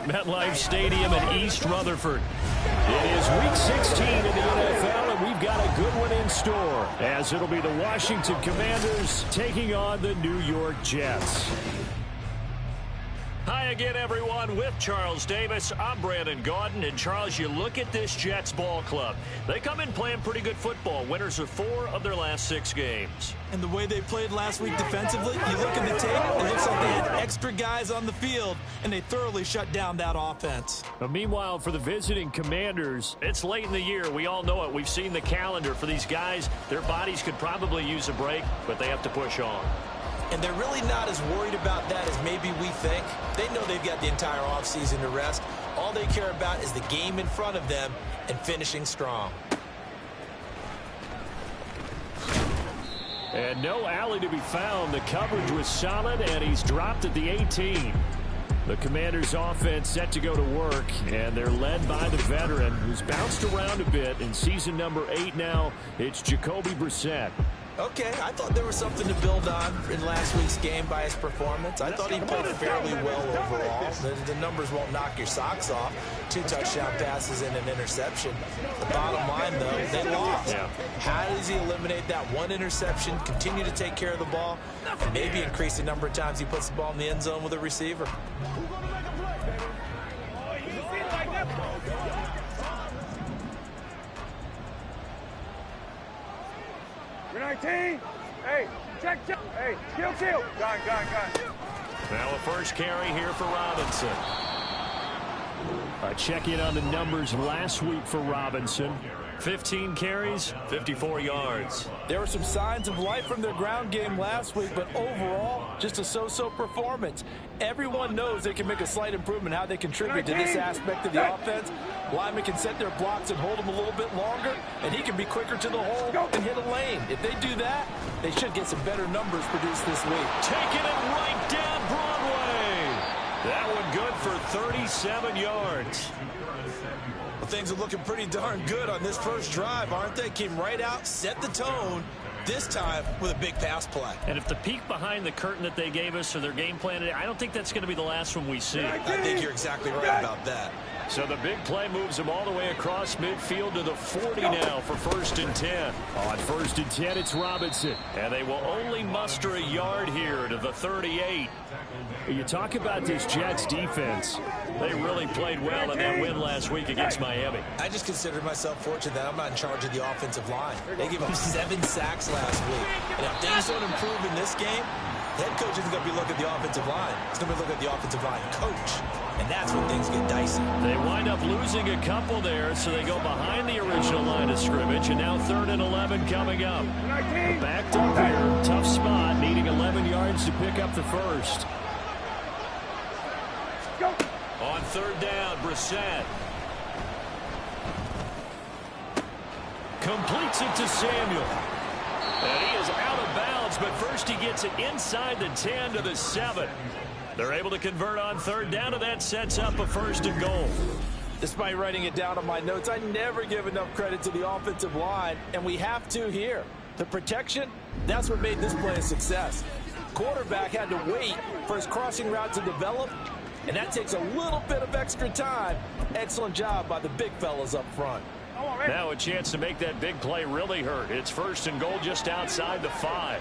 MetLife Stadium in East Rutherford. It is Week 16 in the NFL, and we've got a good one in store, as it'll be the Washington Commanders taking on the New York Jets. Hi again, everyone. With Charles Davis, I'm Brandon Gaudin. And, Charles, you look at this Jets ball club. They come in playing pretty good football. Winners of 4 of their last 6 games. And the way they played last week defensively, you look at the tape, it looks like they had extra guys on the field, and they thoroughly shut down that offense. But meanwhile, for the visiting Commanders, it's late in the year. We all know it. We've seen the calendar for these guys. Their bodies could probably use a break, but they have to push on. And they're really not as worried about that as maybe we think. They know they've got the entire offseason to rest. All they care about is the game in front of them and finishing strong. And no alley to be found. The coverage was solid, and he's dropped at the 18. The Commanders' offense set to go to work, and they're led by the veteran who's bounced around a bit in season number 8 now. It's Jacoby Brissett. Okay, I thought there was something to build on in last week's game by his performance. I thought he played fairly well overall. The numbers won't knock your socks off. 2 touchdown passes and an interception. The bottom line, though, they lost. Yeah. How does he eliminate that 1 interception, continue to take care of the ball, and maybe increase the number of times he puts the ball in the end zone with a receiver? You're 19. Hey, check. Hey, kill. Gone. Now a first carry here for Robinson. A check-in on the numbers last week for Robinson. 15 carries, 54 yards. There were some signs of life from their ground game last week, but overall, just a so-so performance. Everyone knows they can make a slight improvement how they contribute to this aspect of the offense. Linemen can set their blocks and hold them a little bit longer, and he can be quicker to the hole and hit a lane. If they do that, they should get some better numbers produced this week. Taking it right down Broadway. That one good for 37 yards. Well, things are looking pretty darn good on this first drive, aren't they? Came right out, set the tone, this time with a big pass play. And if the peek behind the curtain that they gave us or their game plan today, I don't think that's going to be the last one we see. I think you're exactly right about that. So the big play moves them all the way across midfield to the 40 now for 1st and 10. On 1st and 10, it's Robinson. And they will only muster a yard here to the 38. You talk about this Jets defense. They really played well in that win last week against Miami. I just consider myself fortunate that I'm not in charge of the offensive line. They gave up 7 sacks last week. And if things don't improve in this game, the head coach isn't going to be looking at the offensive line. He's going to be looking at the offensive line coach. And that's when things get dicey. They wind up losing a couple there, so they go behind the original line of scrimmage. And now 3rd and 11 coming up. They're backed up here. Tough spot, needing 11 yards to pick up the first. On 3rd down, Brissett. Completes it to Samuel. And he is out of bounds, but first he gets it inside the 10 to the 7. They're able to convert on 3rd down, and that sets up a 1st and goal. Despite writing it down on my notes, I never give enough credit to the offensive line, and we have to here. The protection, that's what made this play a success. Quarterback had to wait for his crossing route to develop, and that takes a little bit of extra time. Excellent job by the big fellas up front. Now a chance to make that big play really hurt. It's 1st and goal just outside the 5.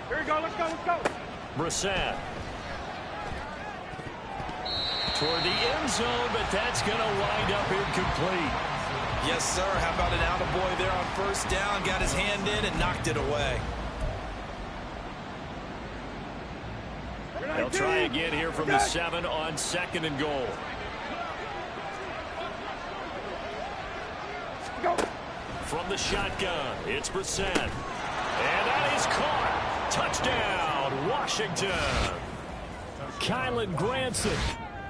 Here we go, let's go. Brissett. Toward the end zone, but that's going to wind up incomplete. Yes, sir. How about an attaboy there on 1st down? Got his hand in and knocked it away. They'll try again here from the 7 on 2nd and goal. From the shotgun, it's Brissett. And that is caught. Touchdown, Washington. Kylen Granson.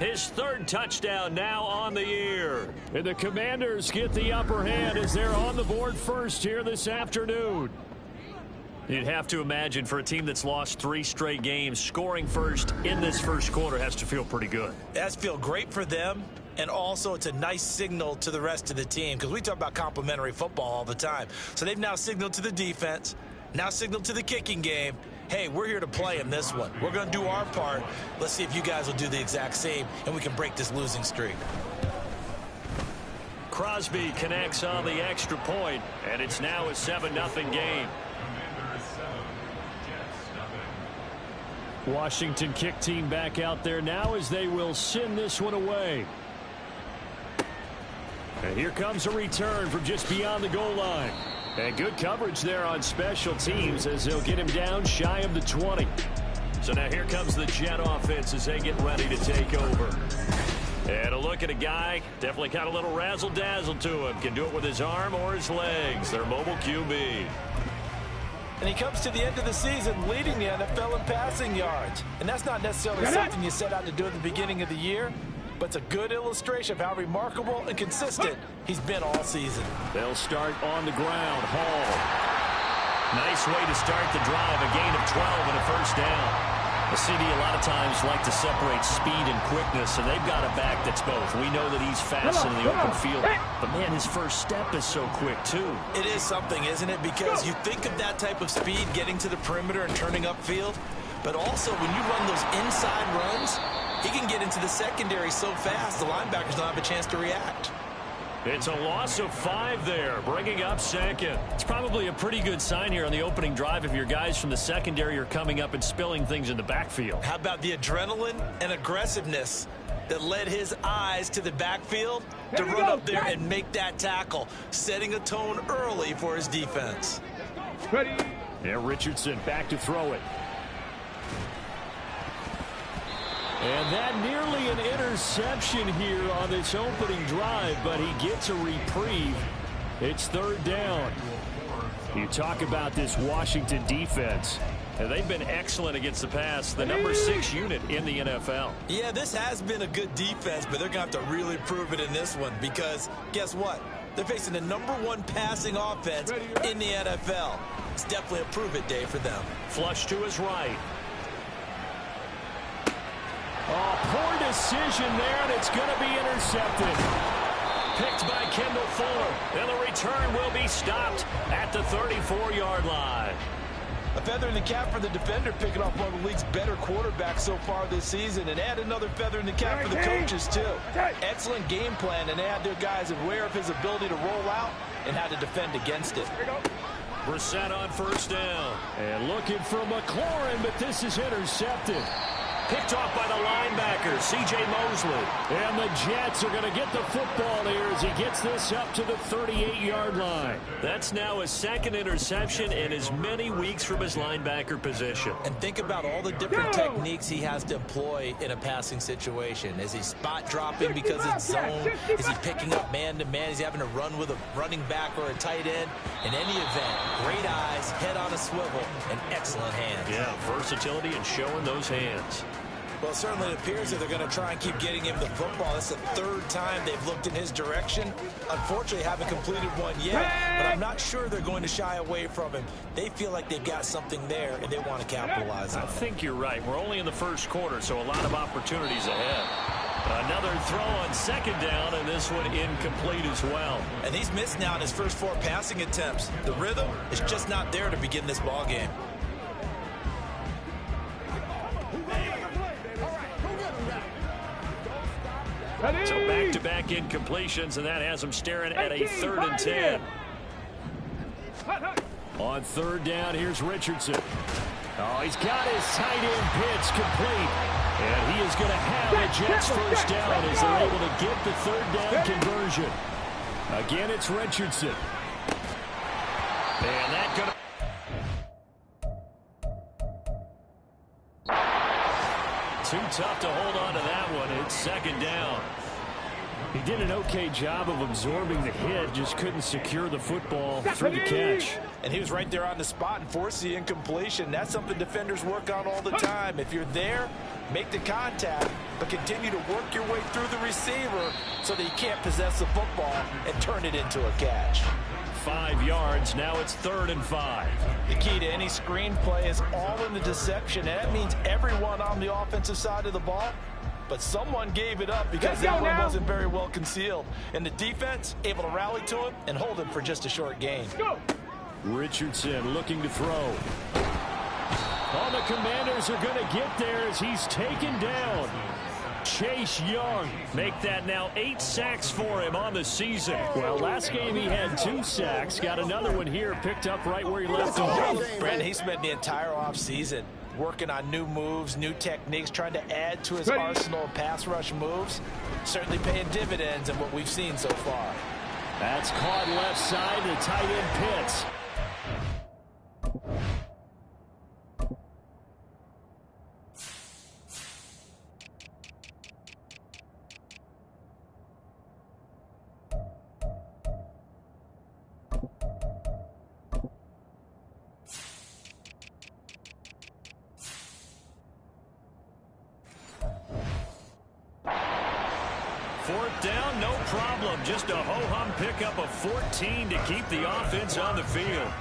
His 3rd touchdown now on the year. And the Commanders get the upper hand as they're on the board first here this afternoon. You'd have to imagine for a team that's lost 3 straight games, scoring first in this first quarter has to feel pretty good. It has to feel great for them, and also it's a nice signal to the rest of the team because we talk about complimentary football all the time. So they've now signaled to the defense, now signaled to the kicking game, hey, we're here to play in this one. We're going to do our part. Let's see if you guys will do the exact same, and we can break this losing streak. Crosby connects on the extra point, and it's now a 7-0 game. Washington kick team back out there now as they will send this one away. And here comes a return from just beyond the goal line. And good coverage there on special teams as they'll get him down shy of the 20. So now here comes the Jet offense as they get ready to take over. And a look at a guy, definitely got a little razzle-dazzle to him. Can do it with his arm or his legs. Their mobile QB. And he comes to the end of the season leading the NFL in passing yards. And that's not necessarily something you set out to do at the beginning of the year, but it's a good illustration of how remarkable and consistent he's been all season. They'll start on the ground. Hall. Nice way to start the drive. A gain of 12 and a first down. The CD a lot of times like to separate speed and quickness, and they've got a back that's both. We know that he's fast in the open field, but man, his first step is so quick too. It is something, isn't it? Because you think of that type of speed getting to the perimeter and turning upfield, but also when you run those inside runs, he can get into the secondary so fast the linebackers don't have a chance to react. It's a loss of 5 there, bringing up second. It's probably a pretty good sign here on the opening drive if your guys from the secondary are coming up and spilling things in the backfield. How about the adrenaline and aggressiveness that led his eyes to the backfield to run up there and make that tackle, setting a tone early for his defense. Ready. Yeah, Richardson back to throw it. And that nearly an interception here on this opening drive, but he gets a reprieve. It's third down. You talk about this Washington defense, and they've been excellent against the pass, the number 6 unit in the NFL. Yeah, this has been a good defense, but they're going to have to really prove it in this one because guess what? They're facing the number 1 passing offense in the NFL. It's definitely a prove-it day for them. Flush to his right. Oh, poor decision there, and it's going to be intercepted. Picked by Kendall Fuller, and the return will be stopped at the 34-yard line. A feather in the cap for the defender, picking off one of the league's better quarterbacks so far this season, and add another feather in the cap for the coaches, too. Excellent game plan, and they had their guys aware of his ability to roll out and how to defend against it. Brissett on first down. And looking for McLaurin, but this is intercepted. Picked off by the linebacker, C.J. Mosley. And the Jets are going to get the football here as he gets this up to the 38-yard line. That's now his second interception in as many weeks from his linebacker position. And think about all the different techniques he has to employ in a passing situation. Is he spot dropping because it's zone? Is he picking up man-to-man? Is he having to run with a running back or a tight end? In any event, great eyes, head on a swivel, and excellent hands. Yeah, versatility and showing those hands. Well, certainly it appears that they're going to try and keep getting him the football. That's the third time they've looked in his direction. Unfortunately, haven't completed one yet, but I'm not sure they're going to shy away from him. They feel like they've got something there, and they want to capitalize on it. I think you're right. We're only in the first quarter, so a lot of opportunities ahead. Another throw on second down, and this one incomplete as well. And he's missed now in his first 4 passing attempts. The rhythm is just not there to begin this ball game. So back-to-back incompletions, and that has him staring at a 3rd and 10. On third down, here's Richardson. Oh, he's got his tight end pitch complete. And he is going to have the Jets first down as they're able to get the 3rd down conversion. Again, it's Richardson. And that going to... Too tough to hold on to that one. It's second down. He did an okay job of absorbing the hit, just couldn't secure the football through the catch. And he was right there on the spot and forced the incompletion. That's something defenders work on all the time. If you're there, make the contact, but continue to work your way through the receiver so that you can't possess the football and turn it into a catch. 5 yards. Now it's 3rd and 5. The key to any screen play is all in the deception, and that means everyone on the offensive side of the ball, but someone gave it up because that one wasn't very well concealed. And the defense able to rally to him and hold him for just a short gain. Richardson looking to throw. Oh, the Commanders are going to get there as he's taken down. Chase Young. Make that now 8 sacks for him on the season. Well, last game he had 2 sacks. Got another one here, picked up right where he left off. Brandon, he spent the entire offseason working on new moves, new techniques, trying to add to his arsenal of pass rush moves. Certainly paying dividends in what we've seen so far. That's caught left side. The tight end Pitts. Fourth down, no problem. Just a ho-hum pickup of 14 to keep the offense on the field.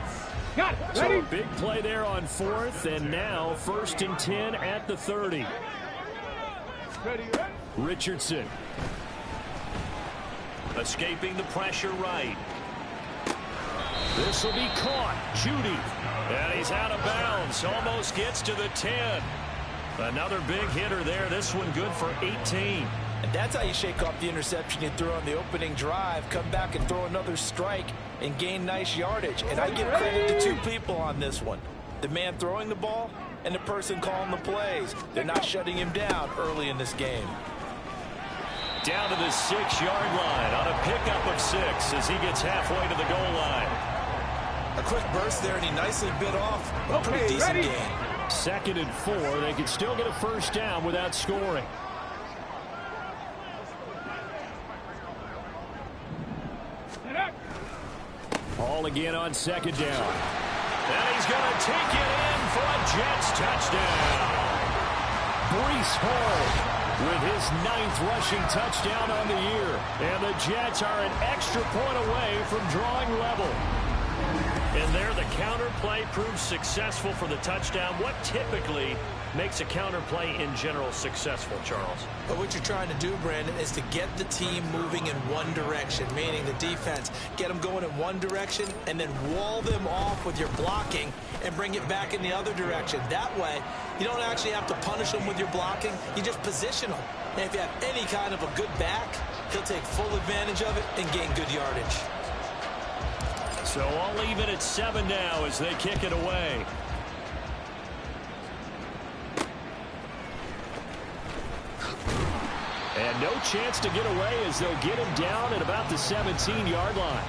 Got it. So Ready? a big play there on 4th, and now 1st and 10 at the 30. Ready. Richardson. Escaping the pressure right. This will be caught. Judy. And he's out of bounds. Almost gets to the 10. Another big hitter there. This one good for 18. And that's how you shake off the interception you threw on the opening drive. Come back and throw another strike and gain nice yardage. And I give credit to 2 people on this one. The man throwing the ball and the person calling the plays. They're not shutting him down early in this game. Down to the 6-yard line on a pickup of 6 as he gets halfway to the goal line. A quick burst there, and he nicely bit off a pretty decent ready? gain. 2nd and 4. They could still get a first down without scoring. Ball again on 2nd down. And he's going to take it in for a Jets touchdown. Breece Hall with his 9th rushing touchdown on the year. And the Jets are an extra point away from drawing level. And there the counter play proves successful for the touchdown. What typically makes a counter play in general successful, Charles? But what you're trying to do, Brandon, is to get the team moving in one direction, meaning the defense, get them going in one direction and then wall them off with your blocking and bring it back in the other direction. That way, you don't actually have to punish them with your blocking. You just position them. And if you have any kind of a good back, he'll take full advantage of it and gain good yardage. So all even at 7 now as they kick it away. And no chance to get away as they'll get him down at about the 17-yard line.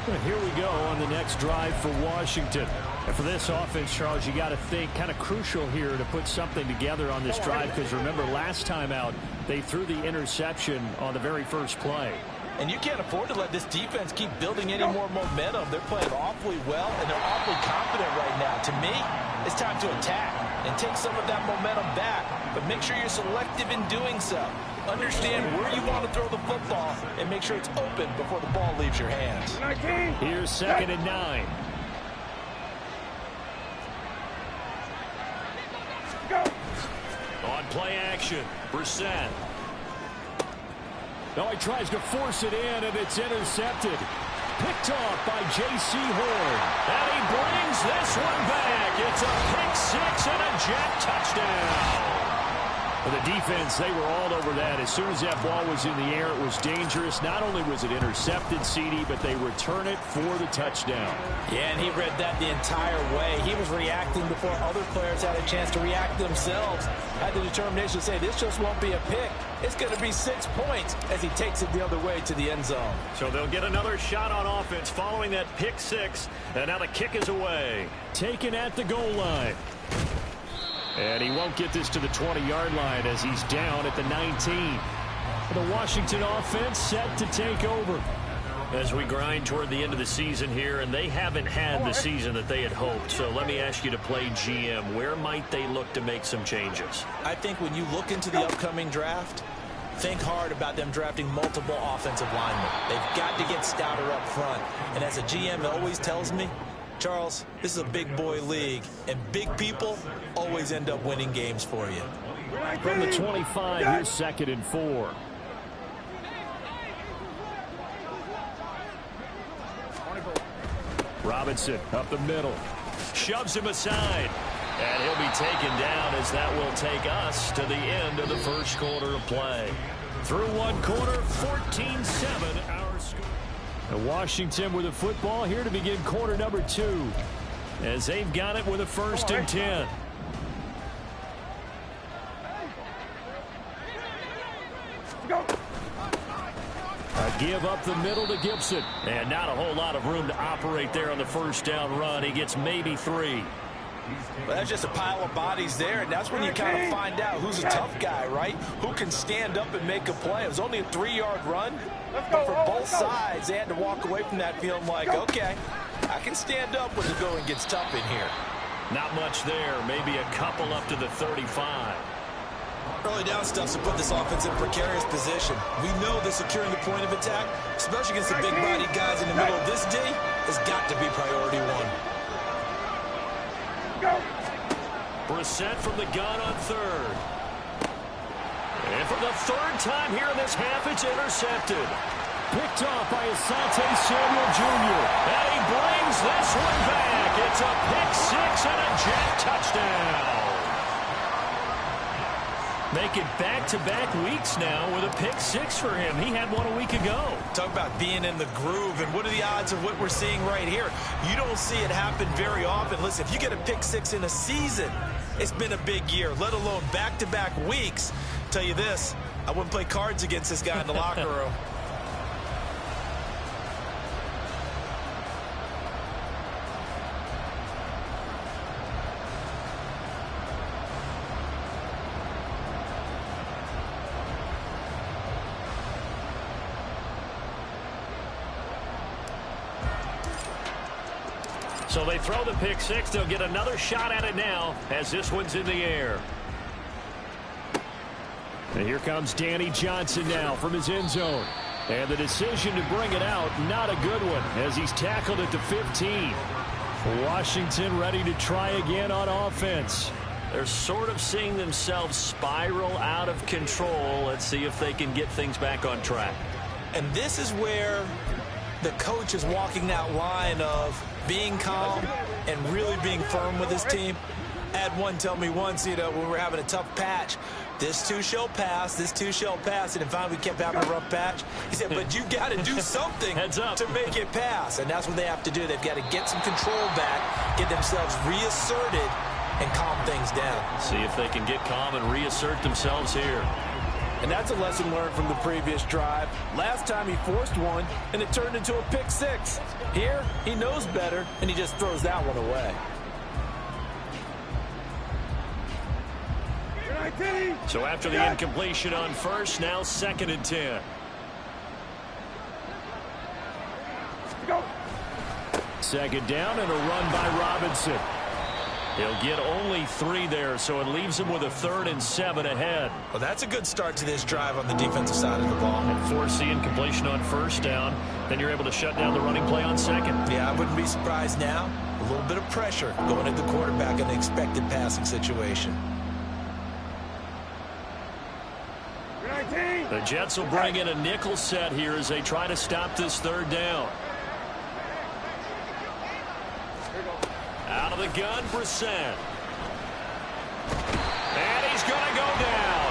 And here we go on the next drive for Washington. And for this offense, Charles, you got to think kind of crucial here to put something together on this drive, because remember last time out they threw the interception on the very first play. And you can't afford to let this defense keep building any more momentum. They're playing awfully well, and they're awfully confident right now. To me, it's time to attack and take some of that momentum back. But make sure you're selective in doing so. Understand where you want to throw the football and make sure it's open before the ball leaves your hands. 19. Here's 2nd and 9. Go. On play action, Brissett. No, he tries to force it in, and it's intercepted. Picked off by J.C. Horn. And he brings this one back. It's a pick 6 and a Jet touchdown. For the defense, they were all over that. As soon as that ball was in the air, it was dangerous. Not only was it intercepted, CD, but they return it for the touchdown. Yeah, and he read that the entire way. He was reacting before other players had a chance to react themselves. Had the determination to say, this just won't be a pick. It's going to be 6 points as he takes it the other way to the end zone. So they'll get another shot on offense following that pick 6. And now the kick is away. Taken at the goal line. And he won't get this to the 20-yard line as he's down at the 19. The Washington offense set to take over. As we grind toward the end of the season here, and they haven't had the season that they had hoped. So let me ask you to play GM. Where might they look to make some changes? I think when you look into the upcoming draft, think hard about them drafting multiple offensive linemen. They've got to get stouter up front. And as a GM always tells me, Charles, this is a big boy league, and big people always end up winning games for you. From the 25, here's 2nd and 4. Robinson up the middle. Shoves him aside. And he'll be taken down as that will take us to the end of the first quarter of play. Through one quarter, 14-7 our score. And Washington with the football here to begin quarter number 2. As they've got it with a 1st and 10. Go. A give up the middle to Gibson. And not a whole lot of room to operate there on the first down run. He gets maybe 3. Well, that's just a pile of bodies there, and that's when you kind of find out who's a tough guy, right? Who can stand up and make a play. It was only a 3-yard run, but for both sides, they had to walk away from that feeling like, okay, I can stand up when the going gets tough in here. Not much there. Maybe a couple up to the 35. Early down stuff to put this offense in a precarious position. We know that securing the point of attack, especially against the big-bodied guys in the middle of this D, has got to be priority 1. Go. Brissett from the gun on 3rd. And for the 3rd time here in this half, it's intercepted. Picked off by Asante Samuel Jr. And he brings this one back. It's a pick 6 and a Jet touchdown. Making back-to-back weeks now with a pick 6 for him. He had one a week ago. Talk about being in the groove, and what are the odds of what we're seeing right here? You don't see it happen very often. Listen, if you get a pick 6 in a season, it's been a big year, let alone back-to-back weeks. Tell you this, I wouldn't play cards against this guy in the locker room. So they throw the pick 6. They'll get another shot at it now as this one's in the air. And here comes Danny Johnson now from his end zone. And the decision to bring it out, not a good one, as he's tackled at the 15. Washington ready to try again on offense. They're sort of seeing themselves spiral out of control. Let's see if they can get things back on track. And this is where the coach is walking that line of being calm and really being firm with his team. I had one tell me once, when we were having a tough patch, this too shall pass, this too shall pass, and finally we kept having a rough patch. He said, but you got to do something to make it pass, and that's what they have to do. They've got to get some control back, get themselves reasserted, and calm things down. See if they can get calm and reassert themselves here. And that's a lesson learned from the previous drive. Last time he forced one, and it turned into a pick 6. Here, he knows better, and he just throws that one away. So after the incompletion on 1st, now 2nd and 10. Go. 2nd down and a run by Robinson. He'll get only 3 there, so it leaves him with a 3rd and 7 ahead. Well, that's a good start to this drive on the defensive side of the ball. And force the incompletion on 1st down. Then you're able to shut down the running play on 2nd. Yeah, I wouldn't be surprised now. A little bit of pressure going at the quarterback in an expected passing situation. The Jets will bring in a nickel set here as they try to stop this 3rd down. Out of the gun, Brissett. And he's going to go down.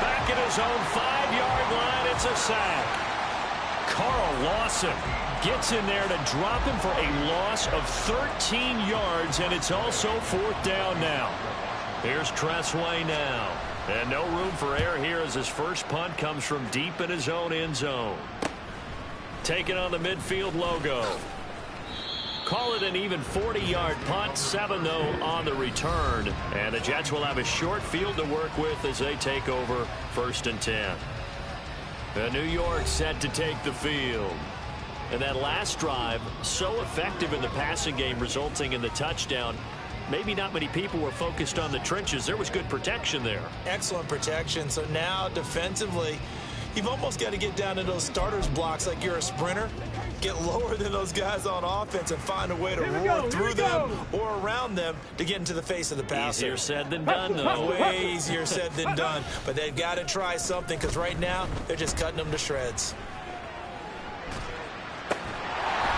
Back at his own 5-yard line, it's a sack. Carl Lawson gets in there to drop him for a loss of 13 yards, and it's also 4th down now. Here's Tressway now. And no room for error here as his first punt comes from deep in his own end zone. Taking on the midfield logo. Call it an even 40-yard punt, 7 though on the return. And the Jets will have a short field to work with as they take over 1st and 10. The New York set to take the field. And that last drive, so effective in the passing game, resulting in the touchdown. Maybe not many people were focused on the trenches. There was good protection there. Excellent protection. So now defensively, you've almost got to get down to those starters blocks like you're a sprinter. Get lower than those guys on offense and find a way to roar through them or around them to get into the face of the passer. Easier said than done, though. Way easier said than done. But they've got to try something because right now they're just cutting them to shreds.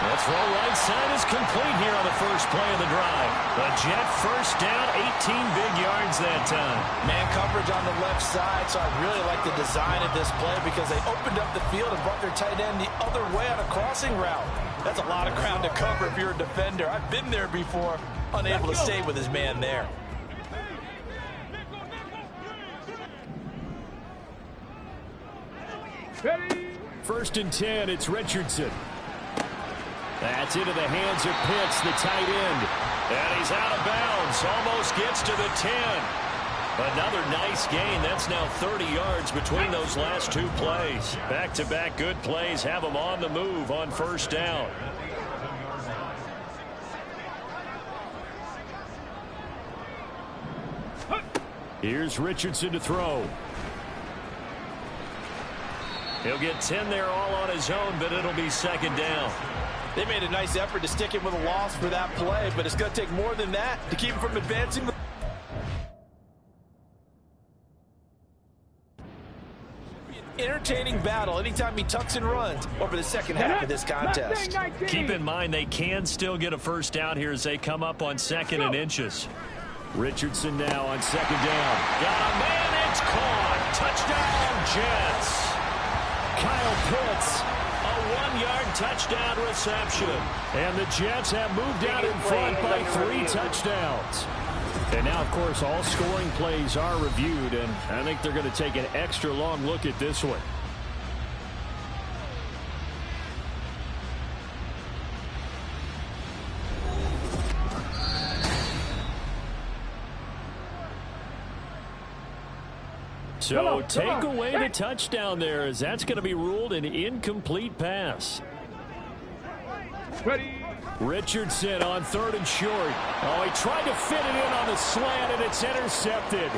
Well, The throw right side is complete here on the first play of the drive. The Jet first down, 18 big yards that time. Man coverage on the left side, so I really like the design of this play because they opened up the field and brought their tight end the other way on a crossing route. That's a lot of ground to cover if you're a defender. I've been there before, unable to stay with his man there. First and 10, it's Richardson. That's into the hands of Pitts, the tight end. And he's out of bounds, almost gets to the 10. Another nice gain. That's now 30 yards between those last two plays. Back-to-back good plays have them on the move on first down. Here's Richardson to throw. He'll get 10 there all on his own, but it'll be second down. They made a nice effort to stick him with a loss for that play, but it's going to take more than that to keep him from advancing. Entertaining battle anytime he tucks and runs over the second half of this contest. Keep in mind they can still get a first down here as they come up on second and inches. Richardson now on second down. Got a man, it's caught. Touchdown, Jets. Kyle Pitts, a 1-yard touchdown reception. And the Jets have moved out in front by 3 touchdowns. And now, of course, all scoring plays are reviewed, and I think they're going to take an extra long look at this one. So take away the touchdown there, as that's going to be ruled an incomplete pass. Ready. Richardson on 3rd and short. Oh, he tried to fit it in on the slant, and it's intercepted.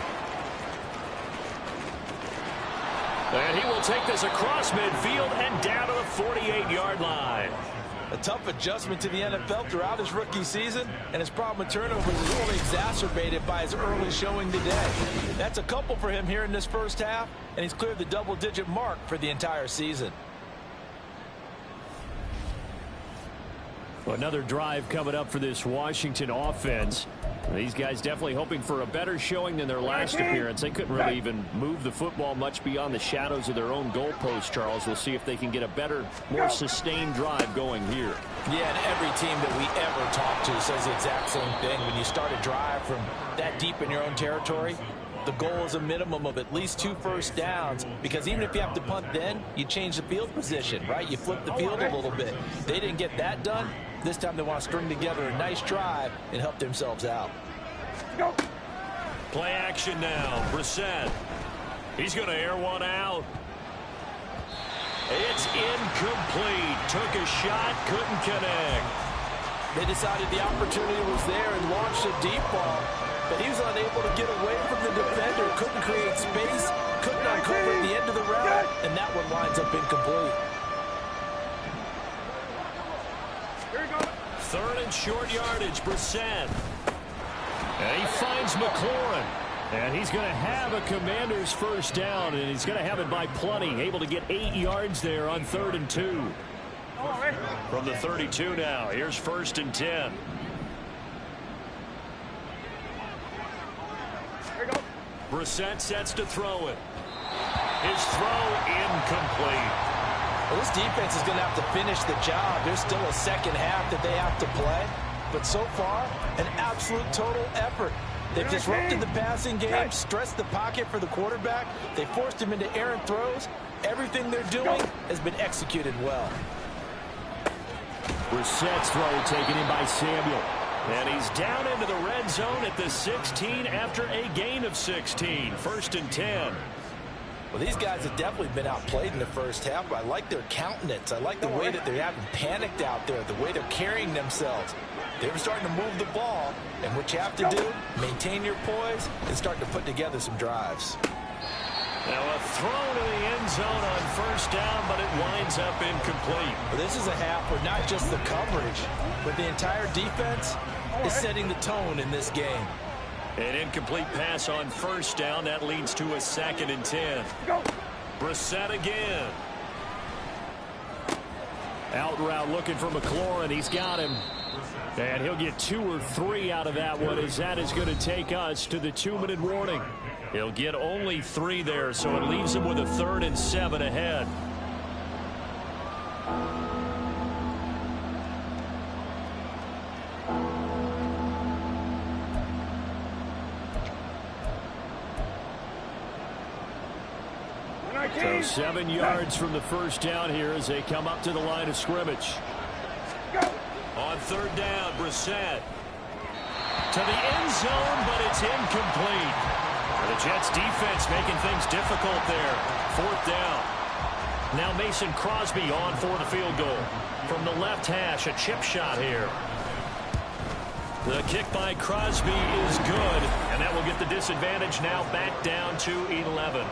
And he will take this across midfield and down to the 48-yard line. A tough adjustment to the NFL throughout his rookie season, and his problem with turnovers is only exacerbated by his early showing today. That's a couple for him here in this first half, and he's cleared the double-digit mark for the entire season. Another drive coming up for this Washington offense. These guys definitely hoping for a better showing than their last appearance. They couldn't really even move the football much beyond the shadows of their own goalpost, Charles. We'll see if they can get a better, more sustained drive going here. Yeah, and every team that we ever talk to says the exact same thing. When you start a drive from that deep in your own territory, the goal is a minimum of at least 2 first downs, because even if you have to punt then, you change the field position, right? You flip the field a little bit. They didn't get that done. This time they want to string together a nice drive and help themselves out. Go. Play action now. Brissett. He's going to air one out. It's incomplete. Took a shot, couldn't connect. They decided the opportunity was there and launched a deep ball, but he was unable to get away from the defender. Couldn't create space, couldn't uncover at the end of the route, and that one winds up incomplete. 3rd and short yardage, Brissett. And he finds McLaurin. And he's going to have a Commander's first down, and he's going to have it by plenty. Able to get 8 yards there on 3rd and 2. From the 32 now, here's 1st and 10. Brissett sets to throw it. His throw incomplete. Well, this defense is going to have to finish the job. There's still a second half that they have to play. But so far, an absolute total effort. They've disrupted the passing game, stressed the pocket for the quarterback. They forced him into errant throws. Everything they're doing has been executed well. Brissett's throw taken in by Samuel. And he's down into the red zone at the 16 after a gain of 16. 1st and 10. Well, these guys have definitely been outplayed in the first half, but I like their countenance. I like the way that they haven't panicked out there, the way they're carrying themselves. They're starting to move the ball, and what you have to do, maintain your poise and start to put together some drives. Now a throw to the end zone on 1st down, but it winds up incomplete. Well, this is a half where not just the coverage, but the entire defense is setting the tone in this game. An incomplete pass on 1st down. That leads to a 2nd and 10. Go. Brissett again. Out route looking for McLaurin. He's got him. And he'll get 2 or 3 out of that one, as that is going to take us to the 2-minute warning. He'll get only 3 there, so it leaves him with a 3rd and 7 ahead. So 7 yards from the first down here as they come up to the line of scrimmage. On 3rd down, Brissett to the end zone, but it's incomplete. The Jets defense making things difficult there. 4th down. Now Mason Crosby on for the field goal. From the left hash, a chip shot here. The kick by Crosby is good, and that will get the disadvantage now back down to 11.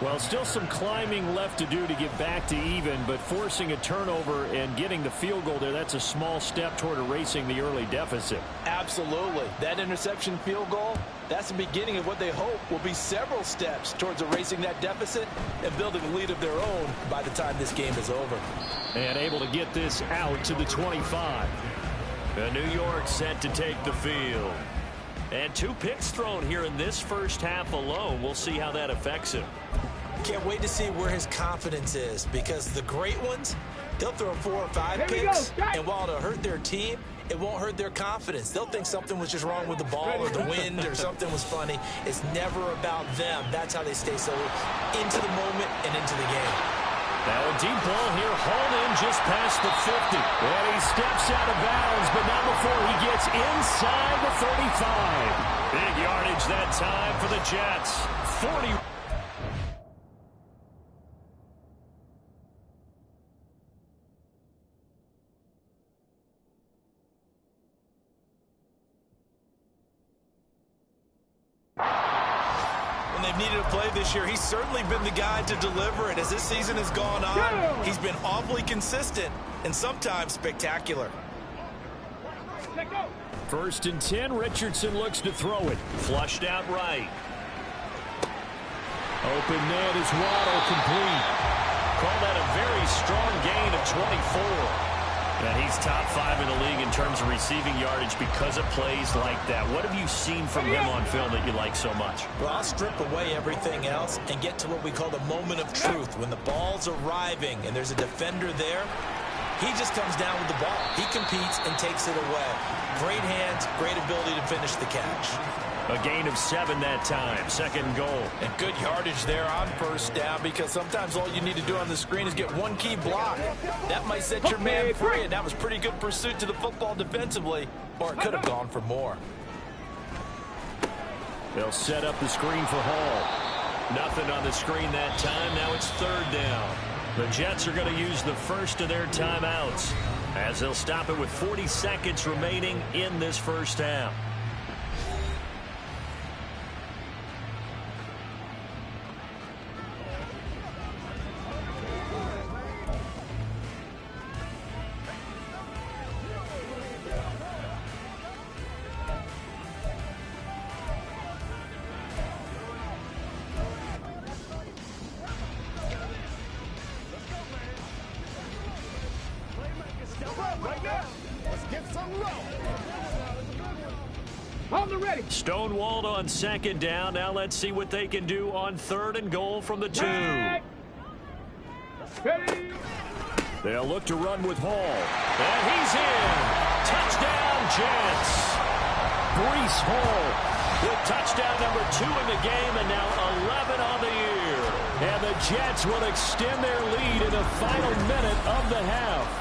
Well, still some climbing left to do to get back to even, but forcing a turnover and getting the field goal there, that's a small step toward erasing the early deficit. Absolutely. That interception field goal, that's the beginning of what they hope will be several steps towards erasing that deficit and building a lead of their own by the time this game is over. And able to get this out to the 25. New York set to take the field. And 2 picks thrown here in this first half alone. We'll see how that affects him. Can't wait to see where his confidence is, because the great ones, they'll throw 4 or 5 picks, and while it'll hurt their team, it won't hurt their confidence. They'll think something was just wrong with the ball or the wind or something was funny. It's never about them. That's how they stay so into the moment and into the game. Now a deep ball here, hauled in just past the 50. And he steps out of bounds, but not before he gets inside the 35. Big yardage that time for the Jets. 40. They've needed a play this year. He's certainly been the guy to deliver it. As this season has gone on, he's been awfully consistent and sometimes spectacular. 1st and 10, Richardson looks to throw it. Flushed out right. Open net is Waddle, complete. Call that a very strong gain of 24. And he's top 5 in the league in terms of receiving yardage because of plays like that. What have you seen from him on film that you like so much? Well, I'll strip away everything else and get to what we call the moment of truth. When the ball's arriving and there's a defender there, he just comes down with the ball. He competes and takes it away. Great hands, great ability to finish the catch. A gain of 7 that time. 2nd goal. And good yardage there on 1st down, because sometimes all you need to do on the screen is get 1 key block. That might set your man free, and that was pretty good pursuit to the football defensively, or it could have gone for more. They'll set up the screen for Hall. Nothing on the screen that time. Now it's 3rd down. The Jets are going to use the first of their timeouts, as they'll stop it with 40 seconds remaining in this first half. Stonewalled on 2nd down. Now let's see what they can do on 3rd and goal from the 2. They'll look to run with Hall. And he's in. Touchdown, Jets. Breece Hall with touchdown number 2 in the game, and now 11 on the year. And the Jets will extend their lead in the final minute of the half.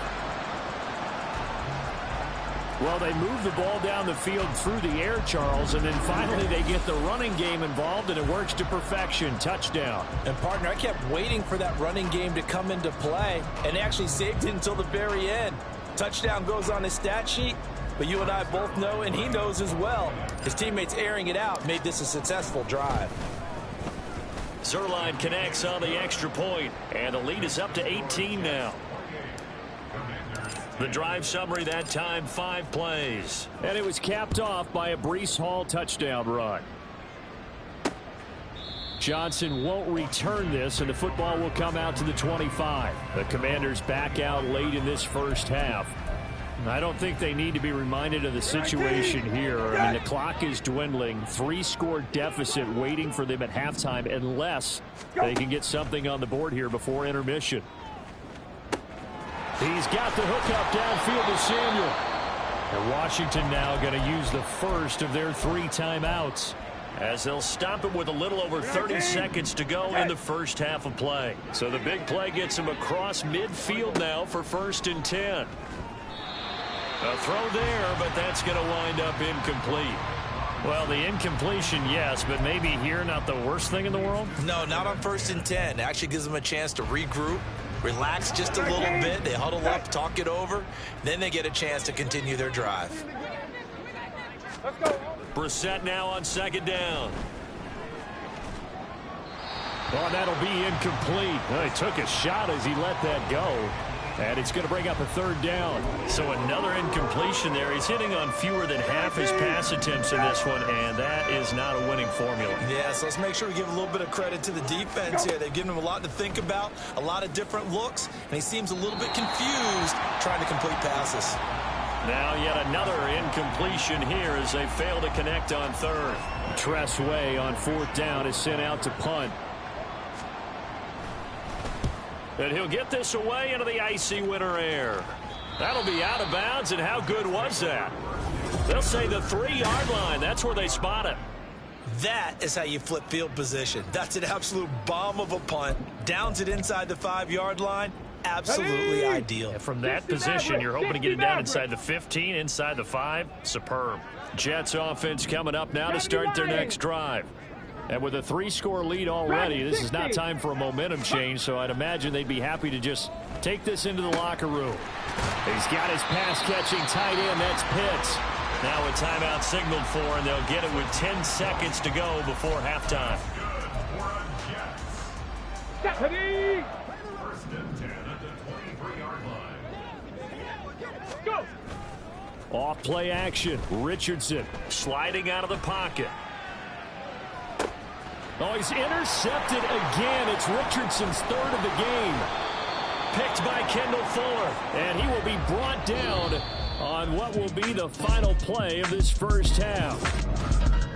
Well, they move the ball down the field through the air, Charles, and then finally they get the running game involved, and it works to perfection. Touchdown. And, partner, I kept waiting for that running game to come into play, and actually saved it until the very end. Touchdown goes on his stat sheet, but you and I both know, and he knows as well, his teammates airing it out made this a successful drive. Zuerlein connects on the extra point, and the lead is up to 18 now. The drive summary that time, 5 plays. And it was capped off by a Breece Hall touchdown run. Johnson won't return this, and the football will come out to the 25. The Commanders back out late in this first half. I don't think they need to be reminded of the situation here. I mean, the clock is dwindling. 3-score deficit waiting for them at halftime unless they can get something on the board here before intermission. He's got the hook up downfield to Samuel. And Washington now going to use the first of their 3 timeouts, as they'll stop it with a little over 30 seconds to go in the first half of play. So the big play gets him across midfield now for 1st and 10. A throw there, but that's going to wind up incomplete. Well, the incompletion, yes, but maybe here not the worst thing in the world? No, not on 1st and 10. It actually gives them a chance to regroup, relax just a little bit. They huddle up, talk it over. Then they get a chance to continue their drive. Let's go. Brissett now on 2nd down. Well, that'll be incomplete. Well, he took a shot as he let that go. And it's going to bring up a 3rd down. So another incompletion there. He's hitting on fewer than half his pass attempts in this one, and that is not a winning formula. Yeah, so let's make sure we give a little bit of credit to the defense here. They've given him a lot to think about, a lot of different looks, and he seems a little bit confused trying to complete passes. Now yet another incompletion here as they fail to connect on 3rd. Tress Way on 4th down is sent out to punt. And he'll get this away into the icy winter air. That'll be out of bounds, and how good was that? They'll say the 3-yard line. That's where they spot it. That is how you flip field position. That's an absolute bomb of a punt. Downs it inside the 5-yard line. Absolutely ideal. And from that position, you're hoping to get it down inside the 15, inside the 5. Superb. Jets offense coming up now to start their next drive. And with a 3-score lead already, this is not time for a momentum change, so I'd imagine they'd be happy to just take this into the locker room. He's got his pass-catching tight end. That's Pitts. Now a timeout signaled for, and they'll get it with 10 seconds to go before halftime. Ready? 1st and 10 at the 23-yard line. Go! Off play action. Richardson sliding out of the pocket. Oh, he's intercepted again. It's Richardson's 3rd of the game. Picked by Kendall Fuller. And he will be brought down on what will be the final play of this first half.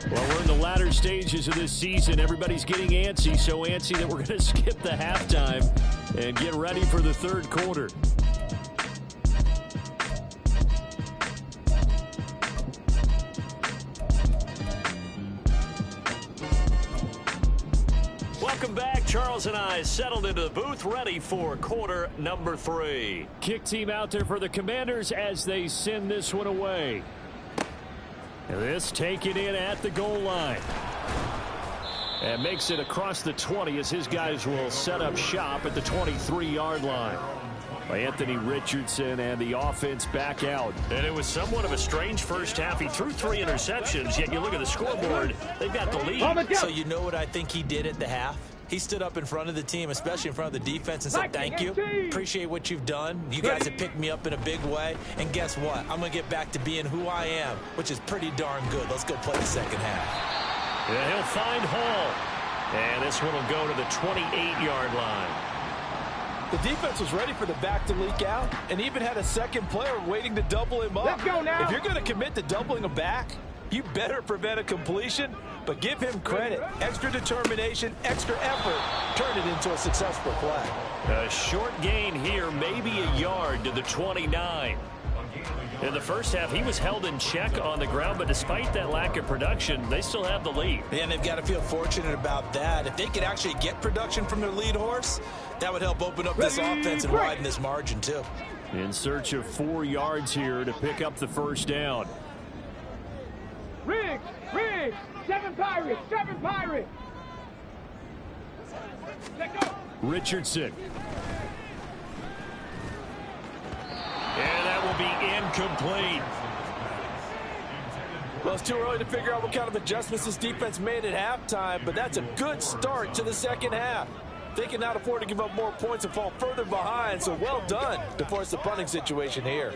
Well, we're in the latter stages of this season. Everybody's getting antsy, so antsy that we're going to skip the halftime and get ready for the 3rd quarter. Welcome back. Charles and I settled into the booth, ready for quarter number 3. Kick team out there for the Commanders as they send this one away. And this taken in at the goal line. And makes it across the 20 as his guys will set up shop at the 23-yard line. Anthony Richardson and the offense back out. And it was somewhat of a strange first half. He threw 3 interceptions, yet you look at the scoreboard, they've got the lead. So you know what I think he did at the half? He stood up in front of the team, especially in front of the defense, and said, thank you. Appreciate what you've done. You guys have picked me up in a big way. And guess what? I'm going to get back to being who I am, which is pretty darn good. Let's go play the second half. And he'll find Hall. And this one will go to the 28-yard line. The defense was ready for the back to leak out and even had a second player waiting to double him up. Let's go now. If you're going to commit to doubling a back, you better prevent a completion, but give him credit. Extra determination, extra effort, turn it into a successful play. A short gain here, maybe a yard to the 29. In the first half, he was held in check on the ground, but despite that lack of production, they still have the lead. And they've got to feel fortunate about that. If they could actually get production from their lead horse, that would help open up this offense and widen this margin, too. In search of 4 yards here to pick up the first down. Riggs! 7 Pirates! 7 Pirates! Let go! Richardson. And that will be incomplete. Well, it's too early to figure out what kind of adjustments this defense made at halftime, but that's a good start to the second half. They can not afford to give up more points and fall further behind, so well done to force the punting situation here.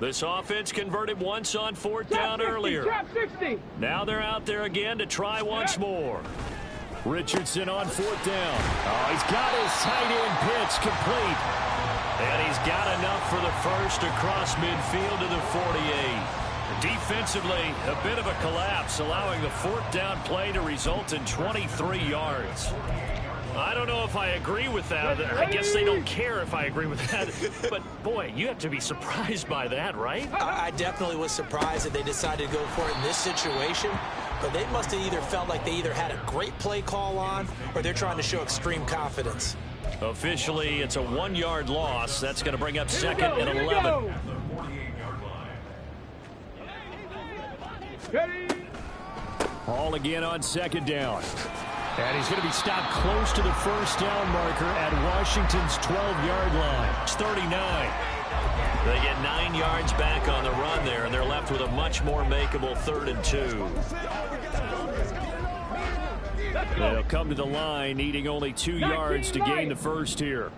This offense converted once on fourth down earlier. Trap 60. Now they're out there again to try once more. Richardson on fourth down. Oh, he's got his tight end pitch complete. And he's got enough for the first across midfield to the 48. Defensively, a bit of a collapse, allowing the fourth down play to result in 23 yards. I don't know if I agree with that. I guess they don't care if I agree with that. But, boy, you have to be surprised by that, right? I definitely was surprised that they decided to go for it in this situation. But they must have either felt like they either had a great play call on or they're trying to show extreme confidence. Officially, it's a 1-yard loss. That's going to bring up second and 11. Ball again on second down. And he's going to be stopped close to the first down marker at Washington's 12-yard line. It's 39. They get 9 yards back on the run there, and they're left with a much more makeable 3rd and 2. They'll come to the line, needing only 2 yards to gain the first here.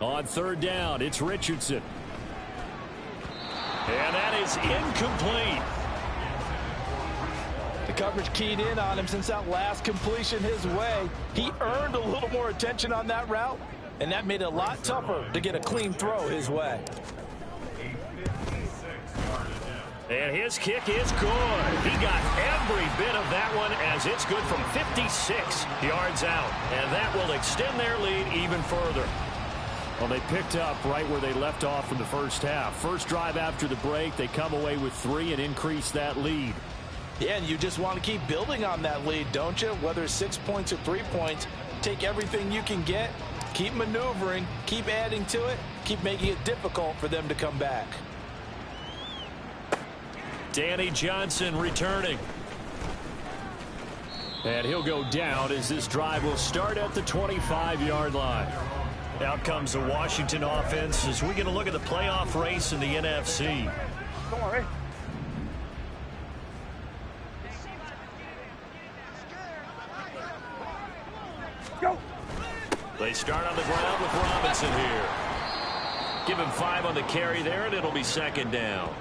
On 3rd down, it's Richardson. And that is incomplete. The coverage keyed in on him since that last completion his way. He earned a little more attention on that route, and that made it a lot tougher to get a clean throw his way. And his kick is good. He got every bit of that one as it's good from 56 yards out. And that will extend their lead even further. Well, they picked up right where they left off in the first half. First drive after the break, they come away with 3 and increase that lead. Yeah, and you just want to keep building on that lead, don't you? Whether it's 6 points or 3 points, take everything you can get, keep maneuvering, keep adding to it, keep making it difficult for them to come back. Danny Johnson returning. And he'll go down as this drive will start at the 25-yard line. Out comes the Washington offense as we get a look at the playoff race in the NFC. Don't worry. Go. They start on the ground with Robinson here. Give him 5 on the carry there, and it'll be second down.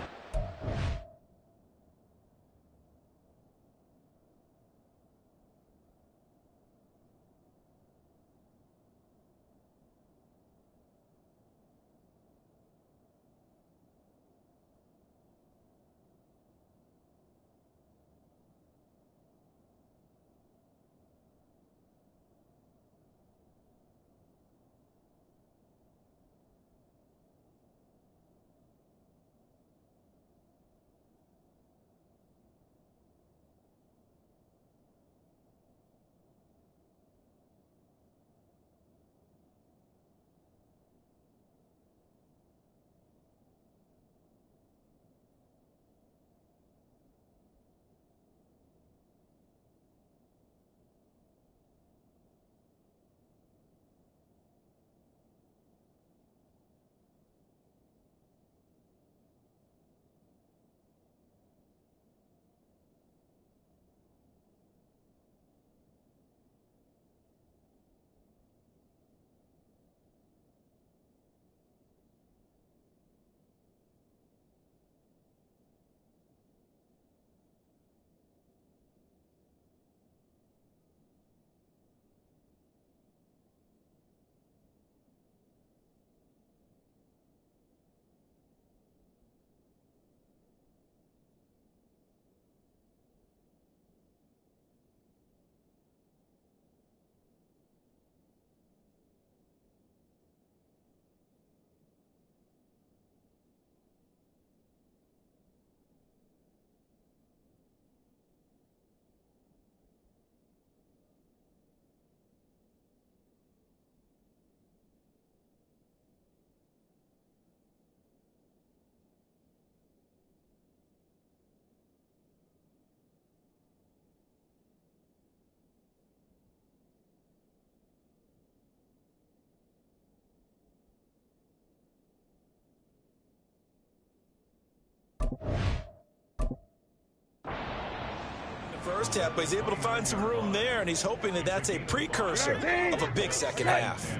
First half, but he's able to find some room there, and he's hoping that that's a precursor of a big second half.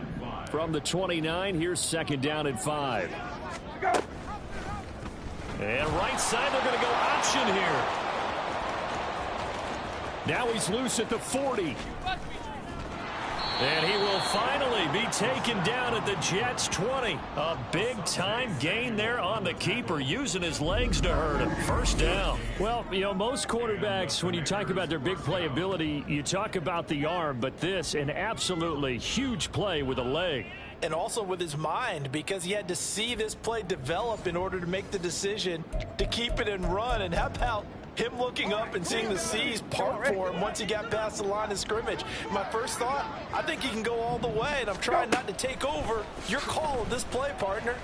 From the 29, here's second down and 5. Go. And right side, they're going to go option here. Now he's loose at the 40. And he will finally be taken down at the Jets' 20. A big-time gain there on the keeper, using his legs to hurt him. First down. Well, you know, most quarterbacks, when you talk about their big playability, you talk about the arm, but this, an absolutely huge play with a leg. And also with his mind, because he had to see this play develop in order to make the decision to keep it and run. And how about him looking up and seeing the C's part for him once he got past the line of scrimmage? My first thought, I think he can go all the way, and I'm trying not to take over your call of this play, partner.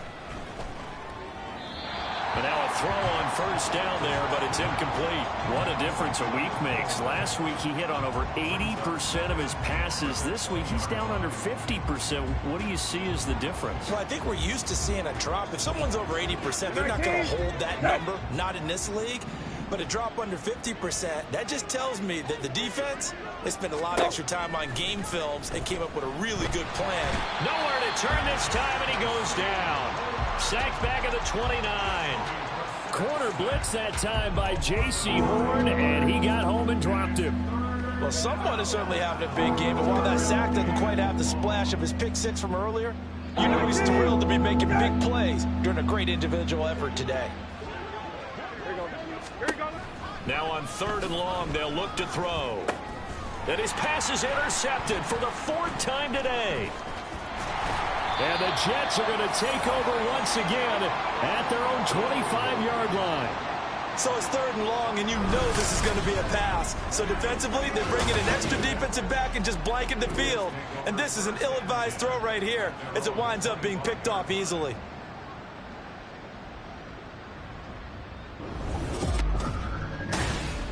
And now a throw on first down there, but it's incomplete. What a difference a week makes. Last week he hit on over 80% of his passes. This week he's down under 50%. What do you see as the difference? Well, I think we're used to seeing a drop. If someone's over 80%, they're not going to hold that number, not in this league. But a drop under 50%, that just tells me that the defense, they spent a lot of extra time on game films and came up with a really good plan. Nowhere to turn this time, and he goes down. Sacked back at the 29. Corner blitz that time by J.C. Horn, and he got home and dropped him. Well, someone is certainly having a big game, but while that sack doesn't quite have the splash of his pick six from earlier, you know he's thrilled to be making big plays during a great individual effort today. Now on 3rd and long, they'll look to throw. And his pass is intercepted for the 4th time today. And the Jets are going to take over once again at their own 25-yard line. So it's 3rd and long, and you know this is going to be a pass. So defensively, they're bringing an extra defensive back and just blanking the field. And this is an ill-advised throw right here as it winds up being picked off easily.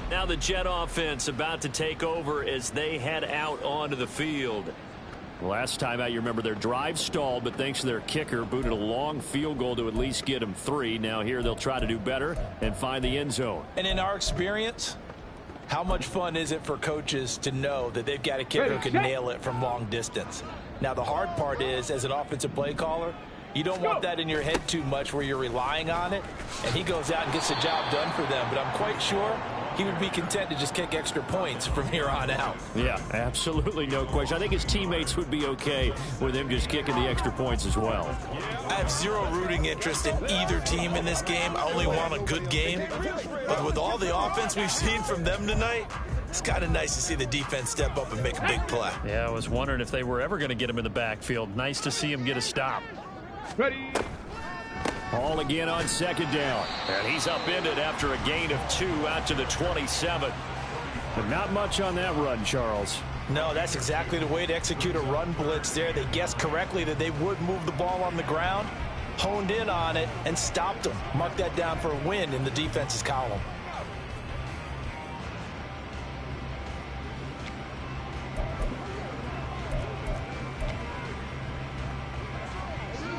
Now the Jet offense about to take over as they head out onto the field. Last time out, you remember their drive stalled, but thanks to their kicker, booted a long field goal to at least get them 3. Now here they'll try to do better and find the end zone. And in our experience, how much fun is it for coaches to know that they've got a kicker who can nail it from long distance? Now the hard part is, as an offensive play caller, you don't want that in your head too much where you're relying on it, and he goes out and gets the job done for them. But I'm quite sure he would be content to just kick extra points from here on out. Yeah, absolutely no question. I think his teammates would be okay with him just kicking the extra points as well. I have zero rooting interest in either team in this game. I only want a good game. But with all the offense we've seen from them tonight, it's kind of nice to see the defense step up and make a big play. Yeah, I was wondering if they were ever going to get him in the backfield. Nice to see him get a stop. Ready. Ball again on 2nd down. And he's upended after a gain of 2 out to the 27. But not much on that run, Charles. No, that's exactly the way to execute a run blitz there. They guessed correctly that they would move the ball on the ground, honed in on it, and stopped them. Mark that down for a win in the defense's column.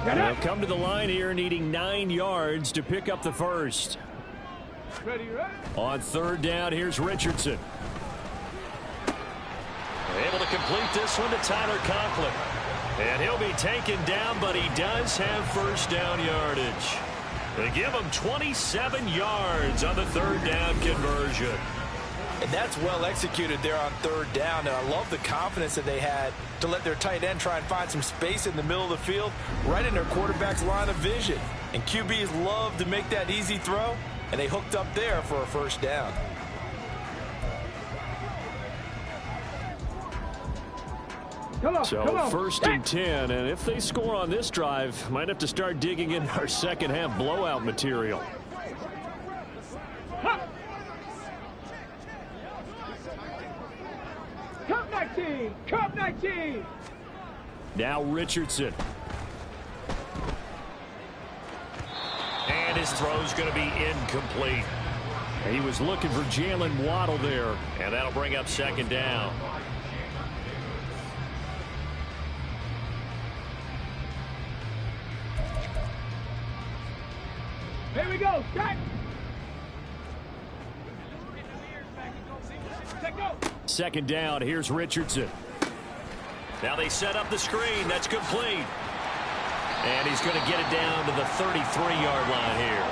They'll come to the line here needing 9 yards to pick up the first. Ready. On 3rd down, here's Richardson. Able to complete this one to Tyler Conklin. And he'll be taken down, but he does have first down yardage. They give him 27 yards on the 3rd down conversion. And that's well executed there on 3rd down. And I love the confidence that they had to let their tight end try and find some space in the middle of the field, right in their quarterback's line of vision. And QBs love to make that easy throw, and they hooked up there for a first down. So 1st and 10, and if they score on this drive, might have to start digging in our second half blowout material. Cup 19. Now Richardson. And his throw's going to be incomplete. He was looking for Jalen Waddle there. And that'll bring up 2nd down. Here we go. Strike. Go. 2nd down, here's Richardson. Now they set up the screen. That's complete. And he's going to get it down to the 33-yard line here.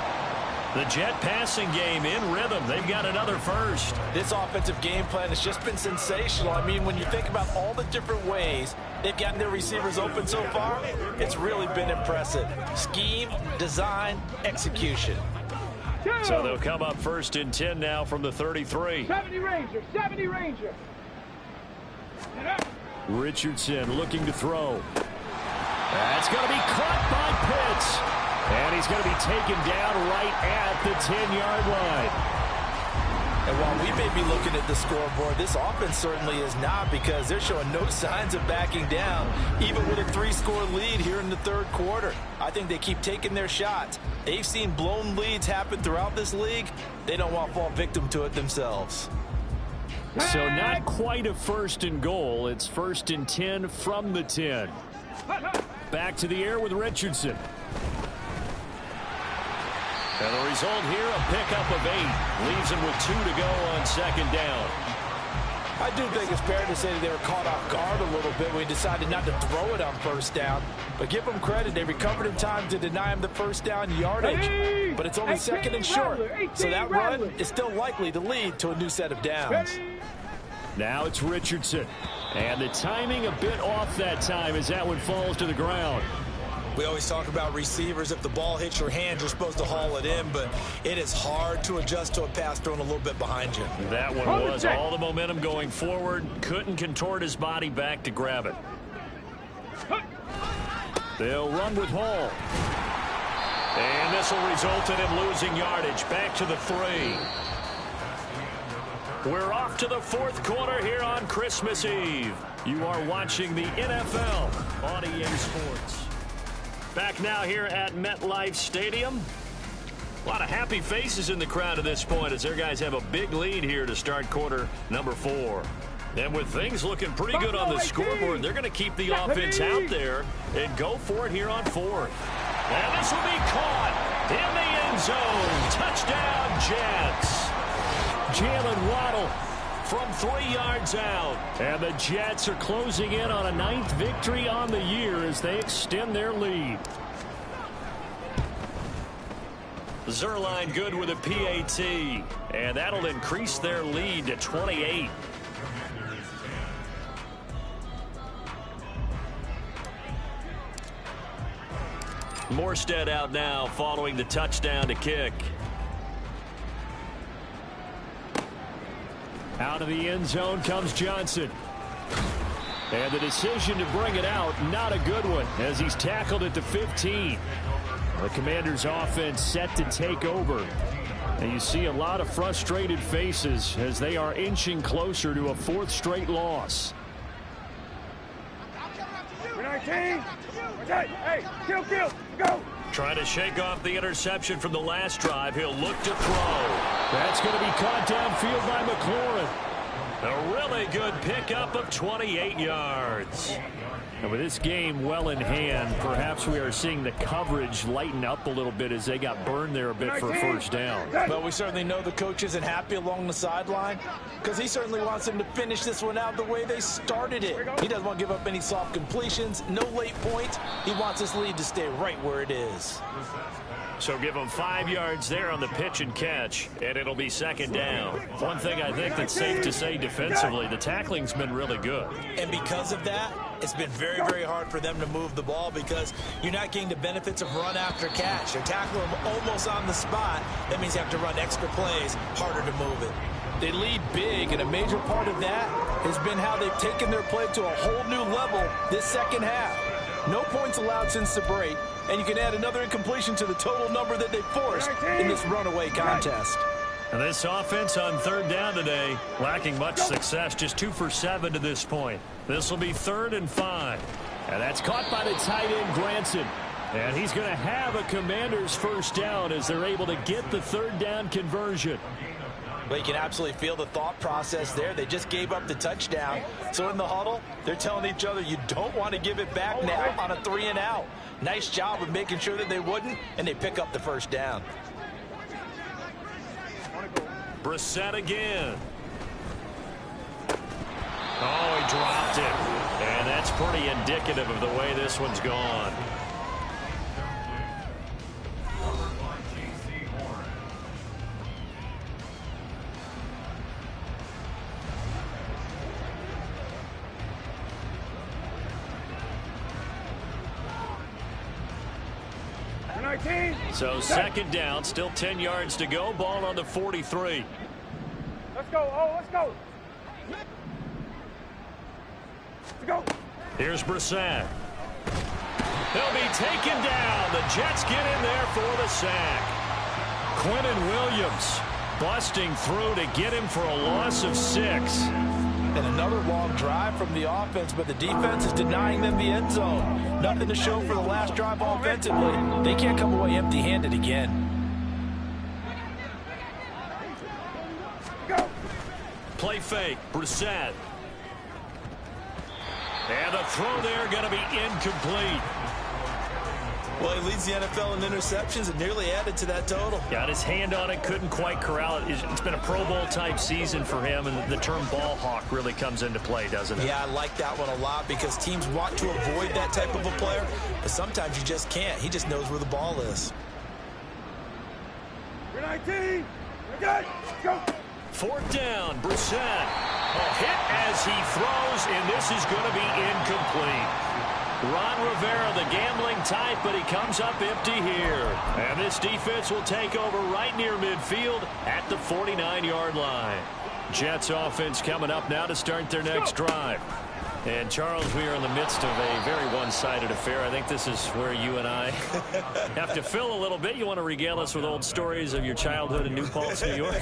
The Jet passing game in rhythm. They've got another first. This offensive game plan has just been sensational. I mean, when you think about all the different ways they've gotten their receivers open so far, it's really been impressive. Scheme, design, execution. So they'll come up 1st and 10 now from the 33. 70 Ranger, 70 Ranger. Richardson looking to throw. That's going to be caught by Pitts. And he's going to be taken down right at the 10-yard line. And while we may be looking at the scoreboard, this offense certainly is not, because they're showing no signs of backing down, even with a 3-score lead here in the third quarter. I think they keep taking their shots. They've seen blown leads happen throughout this league. They don't want to fall victim to it themselves. So not quite a 1st and goal. It's 1st and 10 from the 10. Back to the air with Richardson. And the result here, a pickup of 8. Leaves him with 2 to go on 2nd down. I do think it's fair to say that they were caught off guard a little bit when we decided not to throw it on 1st down. But give them credit. They recovered in time to deny him the 1st down yardage. But it's only 2nd and short. So that run is still likely to lead to a new set of downs. Now it's Richardson. And the timing a bit off that time as that one falls to the ground. We always talk about receivers. If the ball hits your hand, you're supposed to haul it in, but it is hard to adjust to a pass thrown a little bit behind you. That one was all the momentum going forward. Couldn't contort his body back to grab it. They'll run with Hall. And this will result in him losing yardage. Back to the 3. We're off to the 4th quarter here on Christmas Eve. You are watching the NFL on EA Sports. Back now here at MetLife Stadium. A lot of happy faces in the crowd at this point as their guys have a big lead here to start quarter number 4. And with things looking pretty good on the scoreboard, they're going to keep the offense out there and go for it here on 4th. And this will be caught in the end zone. Touchdown, Jets. Jalen Waddle from 3 yards out. And the Jets are closing in on a 9th victory on the year as they extend their lead. Zuerlein good with a PAT. And that'll increase their lead to 28. Morstead out now following the touchdown to kick. Out of the end zone comes Johnson. And the decision to bring it out, not a good one, as he's tackled at the 15. The Commanders' offense set to take over. And you see a lot of frustrated faces as they are inching closer to a 4th straight loss. 19. Hey, kill, go. Trying to shake off the interception from the last drive. He'll look to throw. That's going to be caught downfield by McLaurin. A really good pickup of 28 yards. And with this game well in hand, perhaps we are seeing the coverage lighten up a little bit as they got burned there a bit for a 1st down. Well, we certainly know the coach isn't happy along the sideline because he certainly wants them to finish this one out the way they started it. He doesn't want to give up any soft completions, no late points. He wants his lead to stay right where it is. So give them 5 yards there on the pitch and catch, and it'll be 2nd down. One thing I think that's safe to say defensively, the tackling's been really good. And because of that, it's been very, very hard for them to move the ball because you're not getting the benefits of run after catch. You're tackling them almost on the spot. That means you have to run extra plays, harder to move it. They lead big, and a major part of that has been how they've taken their play to a whole new level this 2nd half. No points allowed since the break, and you can add another incompletion to the total number that they forced in this runaway contest. And this offense on 3rd down today, lacking much success, just 2 for 7 to this point. This will be 3rd and 5. And that's caught by the tight end, Granson. And he's going to have a Commanders 1st down as they're able to get the 3rd down conversion. But you can absolutely feel the thought process there. They just gave up the touchdown. So in the huddle, they're telling each other, you don't want to give it back now on a 3 and out. Nice job of making sure that they wouldn't, and they pick up the 1st down. Brissett again. Oh, he dropped it. And that's pretty indicative of the way this one's gone. So second down, still 10 yards to go. Ball on the 43. Let's go. Oh, let's go. Let's go. Here's Brissett. He'll be taken down. The Jets get in there for the sack. Quinnen Williams busting through to get him for a loss of 6. And another long drive from the offense, but the defense is denying them the end zone. Nothing to show for the last drive offensively. They can't come away empty-handed again. Go. Play fake. Brissett. And the throw there going to be incomplete. Well, he leads the NFL in interceptions and nearly added to that total. Got his hand on it, couldn't quite corral it. It's been a Pro Bowl type season for him, and the term ball hawk really comes into play, doesn't it? Yeah, I like that one a lot because teams want to avoid that type of a player, but sometimes you just can't. He just knows where the ball is. You're 19. We're good. Go. Fourth down, Brissett. A hit as he throws, and this is going to be incomplete. Ron Rivera, the gambling type, but he comes up empty here. And this defense will take over right near midfield at the 49-yard line. Jets offense coming up now to start their next drive. And, Charles, we are in the midst of a very one-sided affair. I think this is where you and I have to fill a little bit. You want to regale us with old stories of your childhood in New Paltz, New York?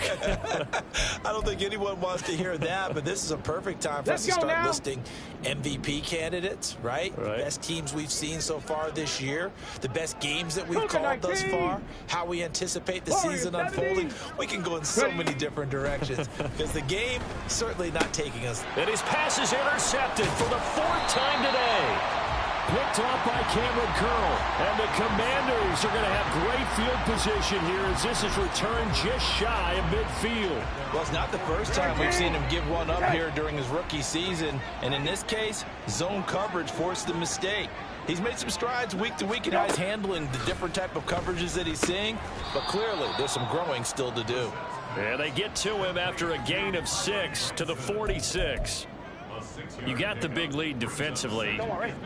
I don't think anyone wants to hear that, but this is a perfect time for us to start listing MVP candidates, right? Best teams we've seen so far this year, the best games that we've called thus far, how we anticipate the season unfolding. We can go in so many different directions because the game certainly not taking us. And his pass is intercepted for the 4th time today. Picked off by Cameron Curl. And the Commanders are going to have great field position here as this is returned just shy of midfield. Well, it's not the first time we've seen him give one up here during his rookie season. And in this case, zone coverage forced the mistake. He's made some strides week to week in how he's handling the different type of coverages that he's seeing. But clearly, there's some growing still to do. And they get to him after a gain of 6 to the 46. You got the big lead defensively,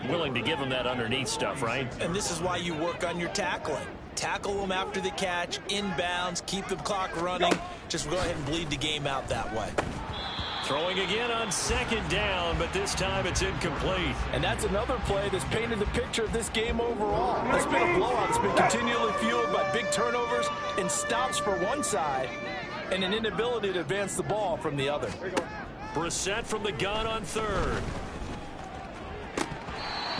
willing to give him that underneath stuff, right? And this is why you work on your tackling. Tackle them after the catch, inbounds, keep the clock running. Just go ahead and bleed the game out that way. Throwing again on 2nd down, but this time it's incomplete. And that's another play that's painted the picture of this game overall. It's been a blowout. It's been continually fueled by big turnovers and stops for one side and an inability to advance the ball from the other. Brissett from the gun on 3rd.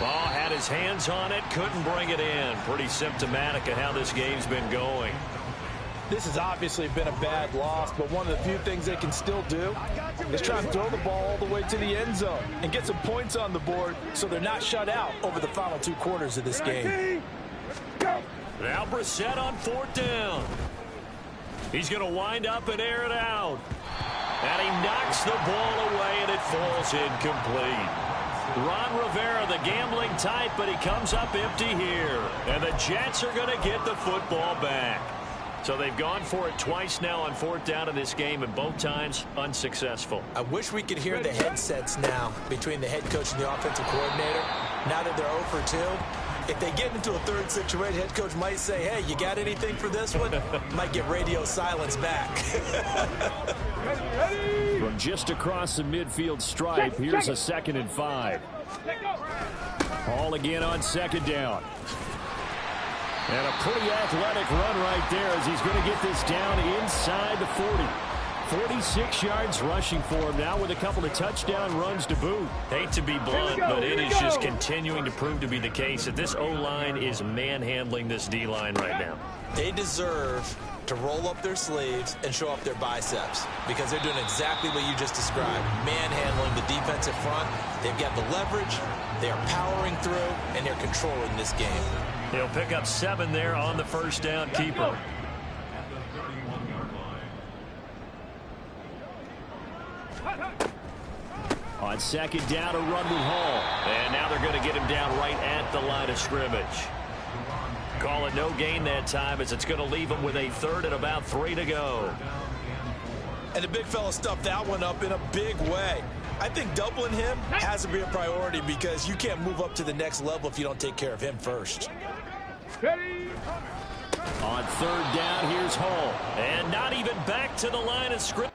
Ball had his hands on it, couldn't bring it in. Pretty symptomatic of how this game's been going. This has obviously been a bad loss, but one of the few things they can still do is try and throw the ball all the way to the end zone and get some points on the board so they're not shut out over the final 2 quarters of this game. Now Brissett on 4th down. He's going to wind up and air it out. And he knocks the ball away, and it falls incomplete. Ron Rivera, the gambling type, but he comes up empty here. And the Jets are going to get the football back. So they've gone for it twice now on 4th down in this game, and both times unsuccessful. I wish we could hear the headsets now between the head coach and the offensive coordinator. Now that they're 0 for 2. If they get into a 3rd situation, head coach might say, hey, you got anything for this one? Might get radio silence back. From just across the midfield stripe, here's a 2nd and 5. Hall again on 2nd down. And a pretty athletic run right there as he's going to get this down inside the 40. 46 yards rushing for him now with a couple of touchdown runs to boot. Hate to be blunt, but it is just continuing to prove to be the case that this O-line is manhandling this D-line right now. They deserve to roll up their sleeves and show off their biceps because they're doing exactly what you just described. Manhandling the defensive front. They've got the leverage. They are powering through, and they're controlling this game. He'll pick up 7 there on the 1st down keeper. On 2nd down, a run with Hall. And now they're going to get him down right at the line of scrimmage. Call it no gain that time as it's going to leave him with a 3rd and about 3 to go. And the big fella stuffed that one up in a big way. I think doubling him has to be a priority because you can't move up to the next level if you don't take care of him first. Ready. On third down, here's Hull. And not even back to the line of scrimmage.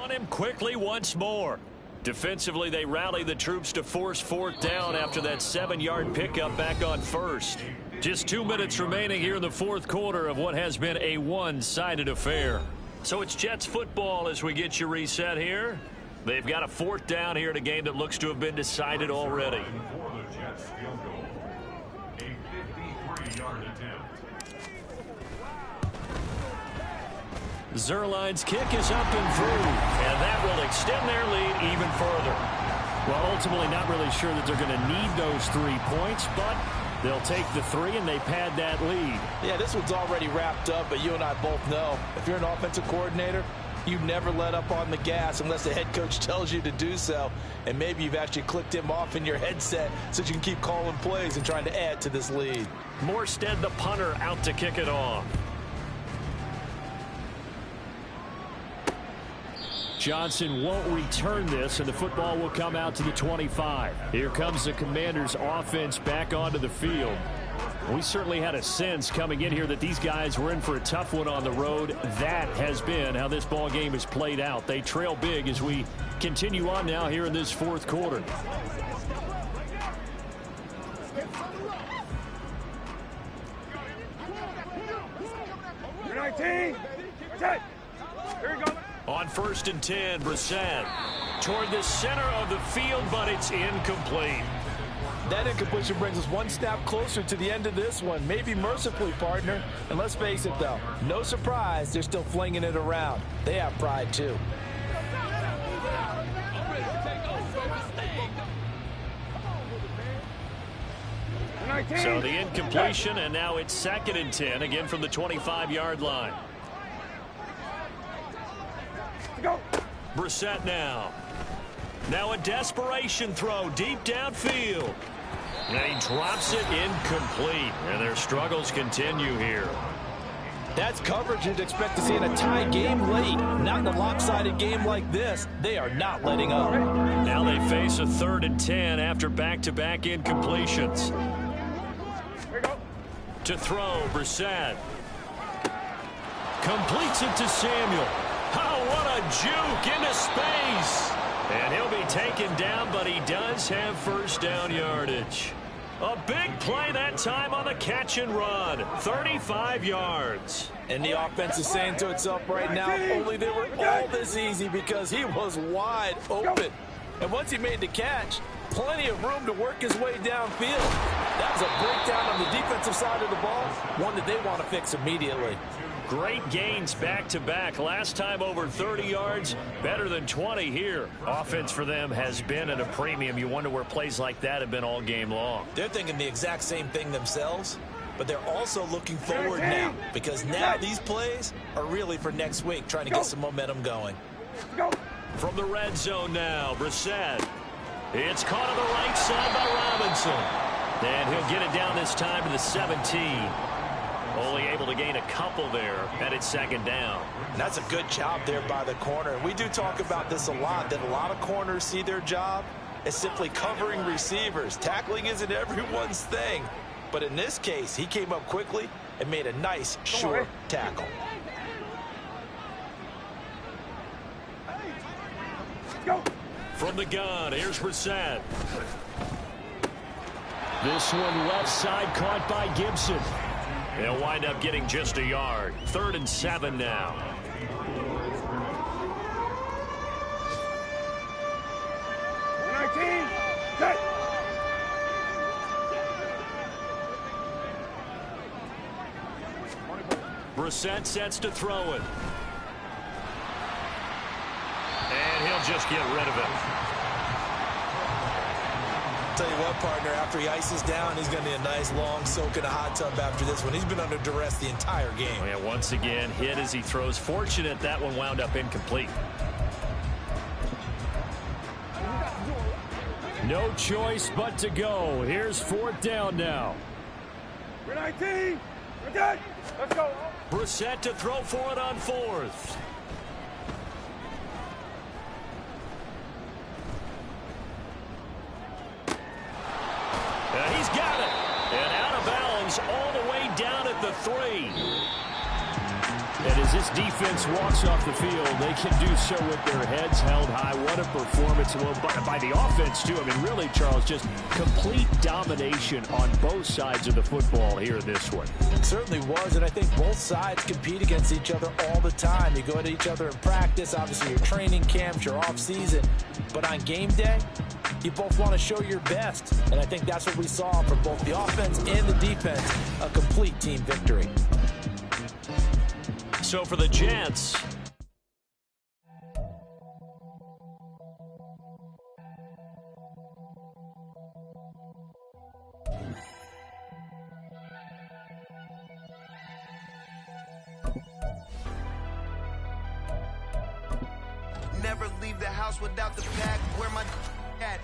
Him quickly once more. Defensively, they rally the troops to force fourth down after that 7-yard pickup back on first. Just 2 minutes remaining here in the fourth quarter of what has been a one-sided affair. So it's Jets football as we get you reset here. They've got a fourth down here in a game that looks to have been decided already. Zuerlein's kick is up and through, and that will extend their lead even further. Well, ultimately not really sure that they're going to need those 3 points, but they'll take the 3 and they pad that lead. Yeah, this one's already wrapped up, but you and I both know if you're an offensive coordinator, you never let up on the gas unless the head coach tells you to do so, and maybe you've actually clicked him off in your headset so you can keep calling plays and trying to add to this lead. Morstead, the punter, out to kick it off. Johnson won't return this, and the football will come out to the 25. Here comes the Commanders' offense back onto the field. We certainly had a sense coming in here that these guys were in for a tough one on the road. That has been how this ball game has played out. They trail big as we continue on now here in this fourth quarter. You're 19. Set. Here we go. On 1st and 10, Brissett toward the center of the field, but it's incomplete. That incompletion brings us one step closer to the end of this one. Maybe mercifully, partner. And let's face it, though, no surprise, they're still flinging it around. They have pride, too. So the incompletion, and now it's 2nd and 10, again from the 25-yard line. Go. Brissett now. Now a desperation throw deep downfield. And he drops it incomplete. And their struggles continue here. That's coverage you'd expect to see in a tie game late. Not in a lopsided game like this. They are not letting up. Now they face a 3rd and 10 after back-to-back incompletions. Here we go. To throw, Brissett. Completes it to Samuel. Oh, what a juke into space. And he'll be taken down, but he does have first down yardage. A big play that time on the catch and run. 35 yards. And the offense is saying to itself right now, only they were all this easy because he was wide open. And once he made the catch, plenty of room to work his way downfield. That was a breakdown on the defensive side of the ball, one that they want to fix immediately. Great gains back-to-back. Last time over 30 yards, better than 20 here. Offense for them has been at a premium. You wonder where plays like that have been all game long. They're thinking the exact same thing themselves, but they're also looking forward now because now these plays are really for next week, trying to get some momentum going. Go. From the red zone now, Brissett. It's caught on the right side by Robinson. And he'll get it down this time to the 17. Only able to gain a couple there, and it's 2nd down. And that's a good job there by the corner. And we do talk about this a lot, that a lot of corners see their job as simply covering receivers. Tackling isn't everyone's thing. But in this case, he came up quickly and made a nice, short tackle. Go. From the gun, here's Brissett. This one left side caught by Gibson. They'll wind up getting just a yard. 3rd and 7 now. Cut. Brissett sets to throw it. And he'll just get rid of it. Tell you what, partner, after he ices down, he's going to need a nice long soak in a hot tub after this one. He's been under duress the entire game. Oh, yeah, once again, hit as he throws. Fortunate that one wound up incomplete. No choice but to go. Here's 4th down now. We're 19. We're good. Let's go. Brissett to throw for it on 4th. He's got it. And out of bounds all the way down at the 3. And as this defense walks off the field, they can do so with their heads held high. What a performance by the offense, too. I mean, really, Charles, just complete domination on both sides of the football here in this one. It certainly was, and I think both sides compete against each other all the time. You go at each other in practice, obviously your training camps, your off-season. But on game day, you both want to show your best. And I think that's what we saw from both the offense and the defense, a complete team victory. So for the Jets, never leave the house without the bag. Where my at?